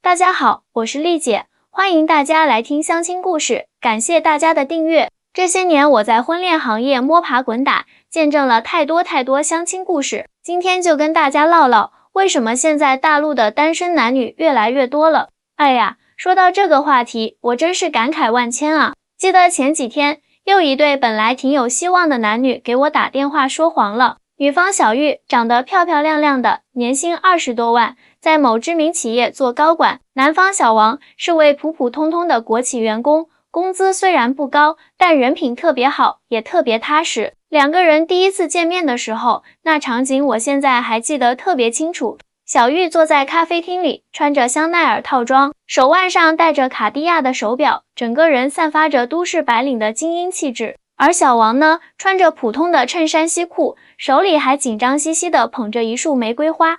大家好，我是丽姐，欢迎大家来听相亲故事，感谢大家的订阅。这些年我在婚恋行业摸爬滚打，见证了太多相亲故事。今天就跟大家唠唠，为什么现在大陆的单身男女越来越多了。哎呀，说到这个话题，我真是感慨万千啊。记得前几天，又一对本来挺有希望的男女给我打电话说黄了。女方小玉长得漂漂亮亮的，年薪20多万，在某知名企业做高管。男方小王是位普普通通的国企员工，工资虽然不高，但人品特别好，也特别踏实。两个人第一次见面的时候，那场景我现在还记得特别清楚。小玉坐在咖啡厅里，穿着香奈儿套装，手腕上戴着卡地亚的手表，整个人散发着都市白领的精英气质。而小王呢，穿着普通的衬衫西裤，手里还紧张兮兮地捧着一束玫瑰花。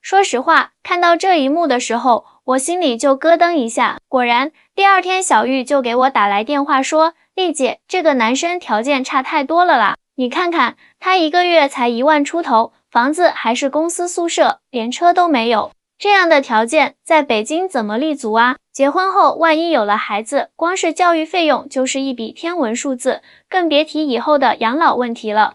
说实话，看到这一幕的时候，我心里就咯噔一下。果然，第二天小玉就给我打来电话说，丽姐，这个男生条件差太多了啦，你看看，他一个月才1万出头，房子还是公司宿舍，连车都没有。这样的条件在北京怎么立足啊？结婚后万一有了孩子，光是教育费用就是一笔天文数字，更别提以后的养老问题了。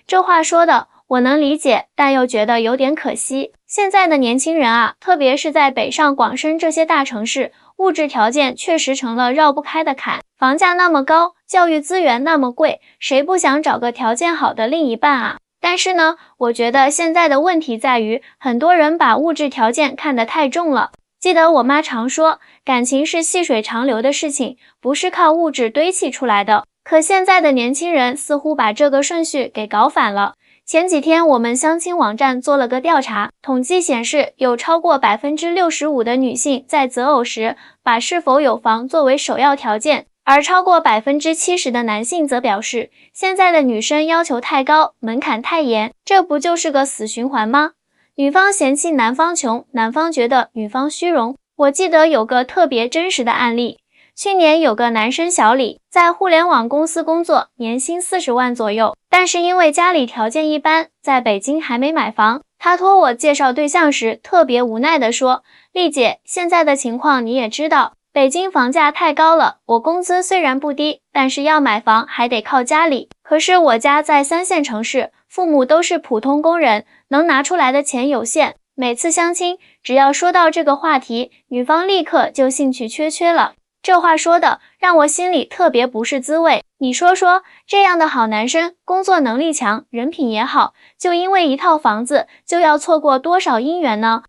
这话说的我能理解，但又觉得有点可惜。现在的年轻人啊，特别是在北上广深这些大城市，物质条件确实成了绕不开的坎。房价那么高，教育资源那么贵，谁不想找个条件好的另一半啊？但是呢，我觉得现在的问题在于，很多人把物质条件看得太重了。记得我妈常说，感情是细水长流的事情，不是靠物质堆砌出来的。可现在的年轻人似乎把这个顺序给搞反了。前几天我们相亲网站做了个调查，统计显示，有超过 65% 的女性在择偶时把是否有房作为首要条件，而超过 70% 的男性则表示，现在的女生要求太高，门槛太严，这不就是个死循环吗？女方嫌弃男方穷，男方觉得女方虚荣。我记得有个特别真实的案例，去年有个男生小李，在互联网公司工作，年薪40万左右，但是因为家里条件一般，在北京还没买房。他托我介绍对象时，特别无奈地说，丽姐，现在的情况你也知道，北京房价太高了，我工资虽然不低，但是要买房还得靠家里。可是我家在3线城市，父母都是普通工人，能拿出来的钱有限。每次相亲，只要说到这个话题，女方立刻就兴趣缺缺了。这话说的让我心里特别不是滋味。你说说，这样的好男生，工作能力强，人品也好，就因为一套房子，就要错过多少姻缘呢？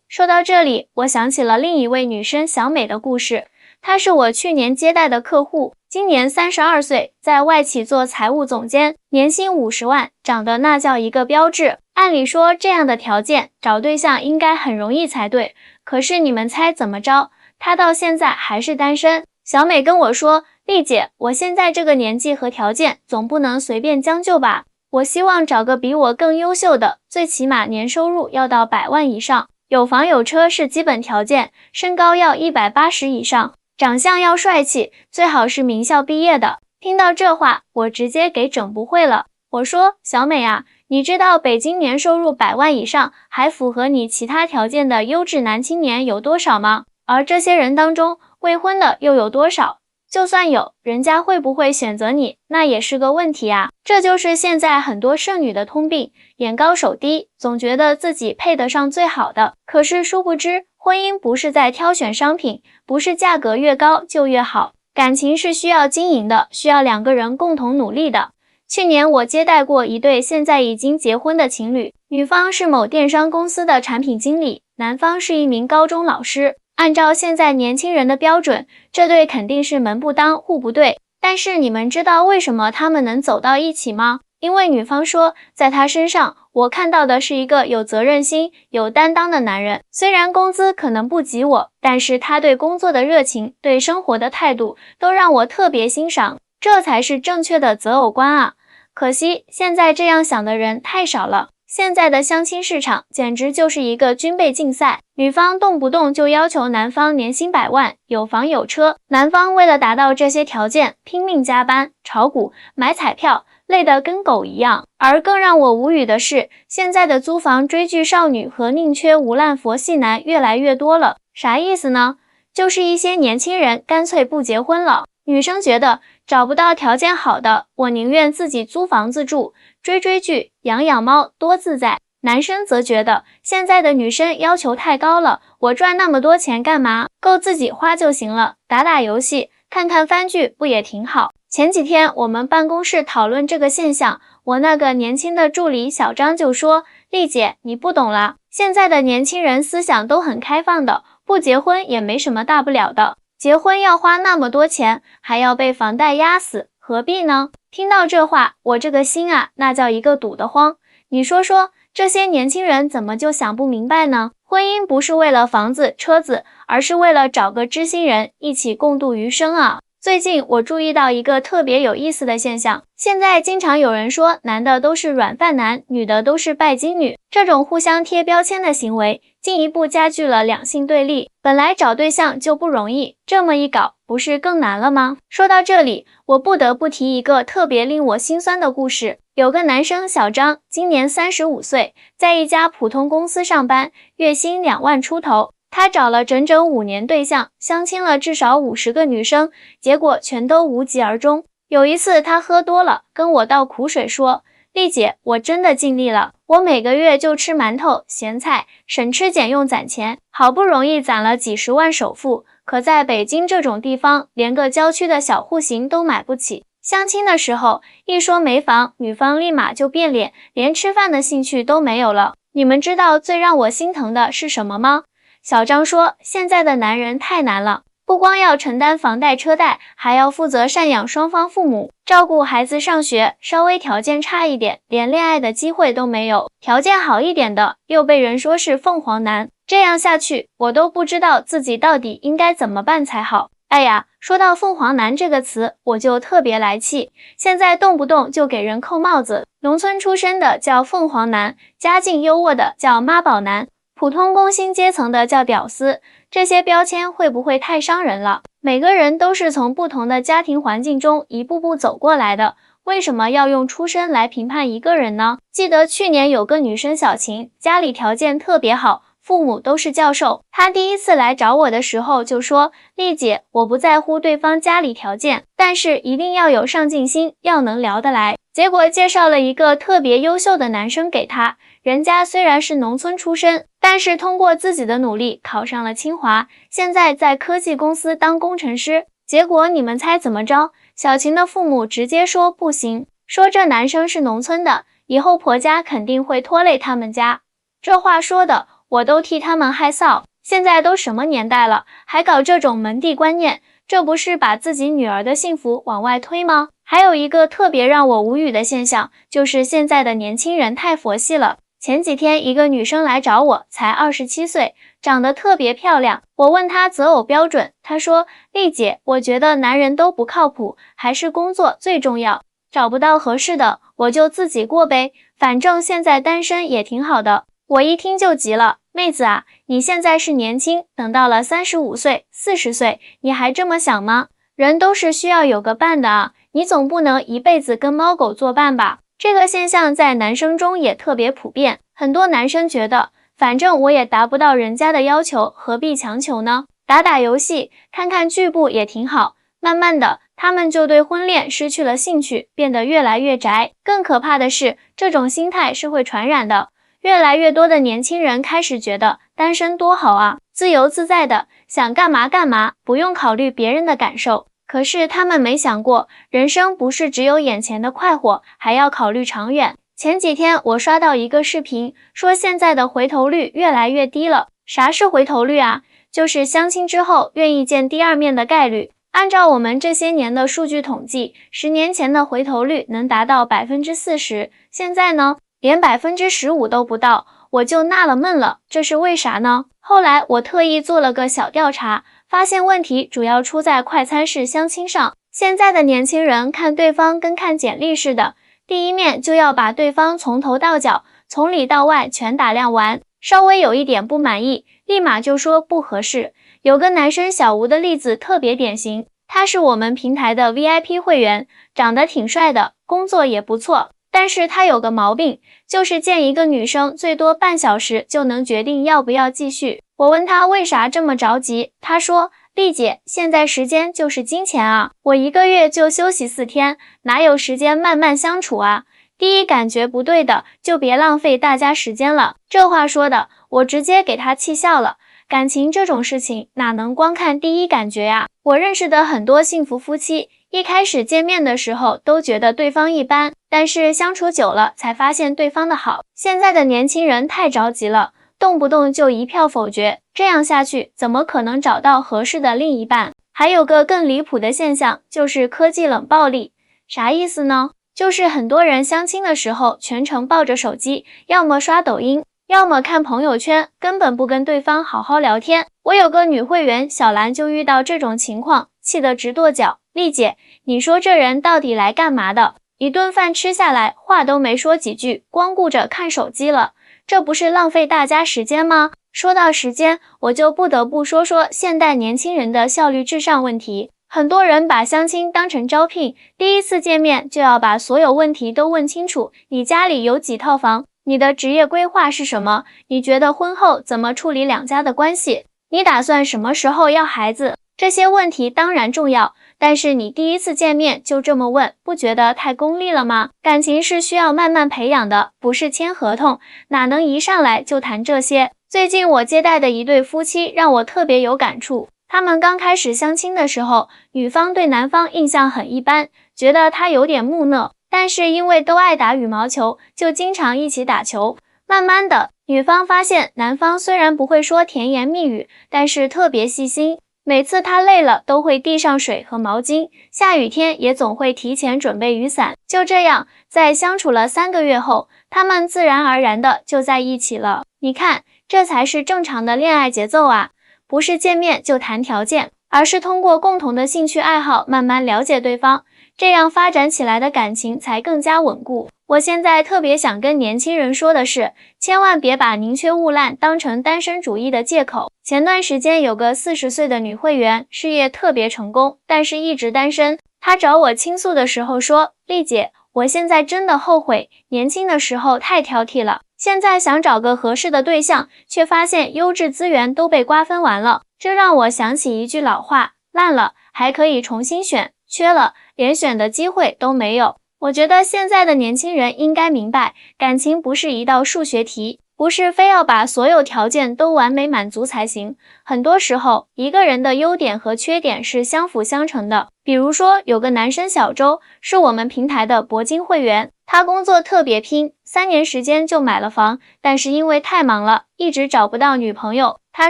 说到这里，我想起了另一位女生小美的故事。她是我去年接待的客户，今年32岁，在外企做财务总监，年薪50万，长得那叫一个标致。按理说这样的条件，找对象应该很容易才对。可是你们猜怎么着？她到现在还是单身。小美跟我说，丽姐，我现在这个年纪和条件，总不能随便将就吧。我希望找个比我更优秀的，最起码年收入要到100万以上，有房有车是基本条件，身高要180以上，长相要帅气，最好是名校毕业的。听到这话，我直接给整不会了。我说，小美啊，你知道北京年收入100万以上，还符合你其他条件的优质男青年有多少吗？而这些人当中，未婚的又有多少？就算有，人家会不会选择你，那也是个问题啊。这就是现在很多剩女的通病，眼高手低，总觉得自己配得上最好的。可是殊不知，婚姻不是在挑选商品，不是价格越高就越好，感情是需要经营的，需要2个人共同努力的。去年我接待过一对现在已经结婚的情侣，女方是某电商公司的产品经理，男方是一名高中老师。按照现在年轻人的标准，这对肯定是门不当户不对。但是你们知道为什么他们能走到一起吗？因为女方说，在他身上，我看到的是一个有责任心、有担当的男人。虽然工资可能不及我，但是他对工作的热情、对生活的态度，都让我特别欣赏。这才是正确的择偶观啊！可惜现在这样想的人太少了。现在的相亲市场简直就是一个军备竞赛，女方动不动就要求男方年薪100万，有房有车，男方为了达到这些条件，拼命加班、炒股、买彩票，累得跟狗一样。而更让我无语的是，现在的租房追剧少女和宁缺毋滥佛系男越来越多了。啥意思呢？就是一些年轻人干脆不结婚了。女生觉得找不到条件好的，我宁愿自己租房子住，追追剧，养养猫，多自在。男生则觉得现在的女生要求太高了，我赚那么多钱干嘛？够自己花就行了，打打游戏，看看番剧不也挺好？前几天我们办公室讨论这个现象，我那个年轻的助理小张就说，丽姐，你不懂啦，现在的年轻人思想都很开放的，不结婚也没什么大不了的，结婚要花那么多钱，还要被房贷压死，何必呢？听到这话，我这个心啊，那叫一个堵得慌。你说说，这些年轻人怎么就想不明白呢？婚姻不是为了房子、车子，而是为了找个知心人一起共度余生啊！最近我注意到一个特别有意思的现象，现在经常有人说男的都是软饭男，女的都是拜金女，这种互相贴标签的行为，进一步加剧了两性对立。本来找对象就不容易，这么一搞，不是更难了吗？说到这里，我不得不提一个特别令我心酸的故事。有个男生小张，今年35岁，在一家普通公司上班，月薪2万出头。他找了整整5年对象，相亲了至少50个女生，结果全都无疾而终。有一次他喝多了，跟我倒苦水说，丽姐，我真的尽力了，我每个月就吃馒头、咸菜，省吃俭用攒钱，好不容易攒了几十万首付，可在北京这种地方，连个郊区的小户型都买不起。相亲的时候，一说没房，女方立马就变脸，连吃饭的兴趣都没有了。你们知道最让我心疼的是什么吗？小张说，现在的男人太难了，不光要承担房贷车贷，还要负责赡养双方父母，照顾孩子上学，稍微条件差一点，连恋爱的机会都没有，条件好一点的，又被人说是凤凰男。这样下去，我都不知道自己到底应该怎么办才好。哎呀，说到凤凰男这个词，我就特别来气，现在动不动就给人扣帽子，农村出身的叫凤凰男，家境优渥的叫妈宝男，普通工薪阶层的叫屌丝，这些标签会不会太伤人了？每个人都是从不同的家庭环境中一步步走过来的，为什么要用出身来评判一个人呢？记得去年有个女生小晴，家里条件特别好，父母都是教授，她第一次来找我的时候就说，丽姐，我不在乎对方家里条件，但是一定要有上进心，要能聊得来。结果介绍了一个特别优秀的男生给她，人家虽然是农村出身，但是通过自己的努力考上了清华，现在在科技公司当工程师。结果你们猜怎么着？小晴的父母直接说不行，说这男生是农村的，以后婆家肯定会拖累他们家。这话说的我都替他们害臊，现在都什么年代了，还搞这种门第观念，这不是把自己女儿的幸福往外推吗？还有一个特别让我无语的现象，就是现在的年轻人太佛系了。前几天一个女生来找我，才27岁，长得特别漂亮。我问她择偶标准，她说，丽姐，我觉得男人都不靠谱，还是工作最重要，找不到合适的，我就自己过呗，反正现在单身也挺好的。我一听就急了，妹子啊，你现在是年轻，等到了35岁、40岁，你还这么想吗？人都是需要有个伴的啊，你总不能一辈子跟猫狗作伴吧？这个现象在男生中也特别普遍，很多男生觉得，反正我也达不到人家的要求，何必强求呢？打打游戏，看看剧不也挺好？慢慢的，他们就对婚恋失去了兴趣，变得越来越宅。更可怕的是，这种心态是会传染的。越来越多的年轻人开始觉得单身多好啊，自由自在的，想干嘛干嘛，不用考虑别人的感受。可是他们没想过，人生不是只有眼前的快活，还要考虑长远。前几天我刷到一个视频，说现在的回头率越来越低了。啥是回头率啊？就是相亲之后愿意见第二面的概率。按照我们这些年的数据统计，10年前的回头率能达到40%，现在呢？连15%都不到，我就纳了闷了，这是为啥呢？后来我特意做了个小调查，发现问题主要出在快餐式相亲上。现在的年轻人看对方跟看简历似的，第一面就要把对方从头到脚，从里到外全打量完，稍微有一点不满意，立马就说不合适。有个男生小吴的例子特别典型，他是我们平台的 VIP 会员，长得挺帅的，工作也不错。但是他有个毛病，就是见一个女生最多半小时就能决定要不要继续。我问他为啥这么着急，他说，丽姐，现在时间就是金钱啊，我1个月就休息4天，哪有时间慢慢相处啊？第一感觉不对的，就别浪费大家时间了。这话说的，我直接给他气笑了。感情这种事情哪能光看第一感觉呀？我认识的很多幸福夫妻，一开始见面的时候都觉得对方一般，但是相处久了才发现对方的好。现在的年轻人太着急了，动不动就一票否决，这样下去怎么可能找到合适的另一半？还有个更离谱的现象，就是科技冷暴力。啥意思呢？就是很多人相亲的时候全程抱着手机，要么刷抖音，要么看朋友圈，根本不跟对方好好聊天。我有个女会员小兰就遇到这种情况，气得直跺脚。丽姐，你说这人到底来干嘛的？一顿饭吃下来，话都没说几句，光顾着看手机了，这不是浪费大家时间吗？说到时间，我就不得不说说现代年轻人的效率至上问题。很多人把相亲当成招聘，第一次见面就要把所有问题都问清楚，你家里有几套房？你的职业规划是什么？你觉得婚后怎么处理2家的关系？你打算什么时候要孩子？这些问题当然重要，但是你第一次见面就这么问，不觉得太功利了吗？感情是需要慢慢培养的，不是签合同，哪能一上来就谈这些？最近我接待的一对夫妻让我特别有感触。他们刚开始相亲的时候，女方对男方印象很一般，觉得他有点木讷，但是因为都爱打羽毛球，就经常一起打球。慢慢的，女方发现男方虽然不会说甜言蜜语，但是特别细心，每次他累了都会递上水和毛巾，下雨天也总会提前准备雨伞。就这样，在相处了3个月后，他们自然而然的就在一起了。你看，这才是正常的恋爱节奏啊！不是见面就谈条件，而是通过共同的兴趣爱好慢慢了解对方，这样发展起来的感情才更加稳固。我现在特别想跟年轻人说的是，千万别把宁缺毋滥当成单身主义的借口。前段时间有个40岁的女会员，事业特别成功，但是一直单身。她找我倾诉的时候说，丽姐，我现在真的后悔，年轻的时候太挑剔了。现在想找个合适的对象，却发现优质资源都被瓜分完了。这让我想起一句老话，烂了还可以重新选，缺了连选的机会都没有。我觉得现在的年轻人应该明白，感情不是一道数学题，不是非要把所有条件都完美满足才行。很多时候，一个人的优点和缺点是相辅相成的。比如说，有个男生小周，是我们平台的铂金会员，他工作特别拼，3年时间就买了房，但是因为太忙了，一直找不到女朋友。他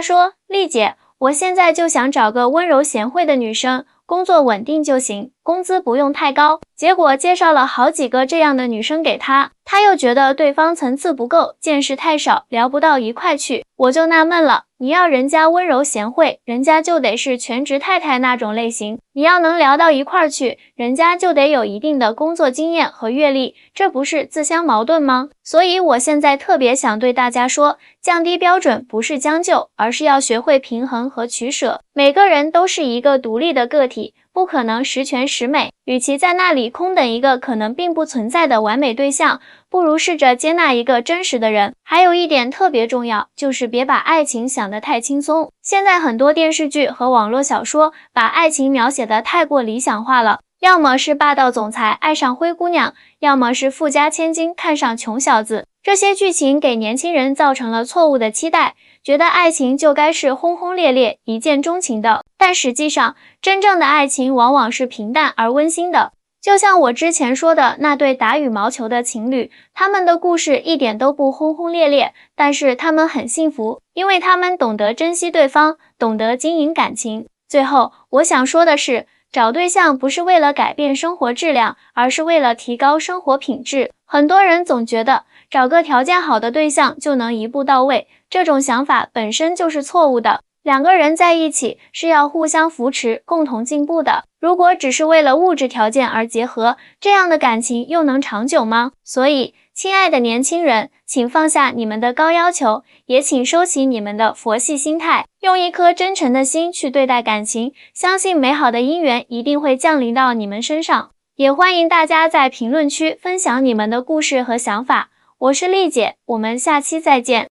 说，丽姐，我现在就想找个温柔贤惠的女生，工作稳定就行，工资不用太高。结果介绍了好几个这样的女生给他，他又觉得对方层次不够，见识太少，聊不到一块去。我就纳闷了，你要人家温柔贤惠，人家就得是全职太太那种类型，你要能聊到一块去，人家就得有一定的工作经验和阅历，这不是自相矛盾吗？所以我现在特别想对大家说，降低标准不是将就，而是要学会平衡和取舍。每个人都是一个独立的个体，不可能十全十美，与其在那里空等一个可能并不存在的完美对象，不如试着接纳一个真实的人。还有一点特别重要，就是别把爱情想得太轻松。现在很多电视剧和网络小说把爱情描写得太过理想化了，要么是霸道总裁爱上灰姑娘，要么是富家千金看上穷小子。这些剧情给年轻人造成了错误的期待，觉得爱情就该是轰轰烈烈、一见钟情的。但实际上，真正的爱情往往是平淡而温馨的。就像我之前说的那对打羽毛球的情侣，他们的故事一点都不轰轰烈烈，但是他们很幸福，因为他们懂得珍惜对方，懂得经营感情。最后，我想说的是，找对象不是为了改变生活质量，而是为了提高生活品质。很多人总觉得找个条件好的对象就能一步到位，这种想法本身就是错误的。2个人在一起是要互相扶持，共同进步的。如果只是为了物质条件而结合，这样的感情又能长久吗？所以，亲爱的年轻人，请放下你们的高要求，也请收起你们的佛系心态，用一颗真诚的心去对待感情，相信美好的姻缘一定会降临到你们身上。也欢迎大家在评论区分享你们的故事和想法。我是丽姐，我们下期再见。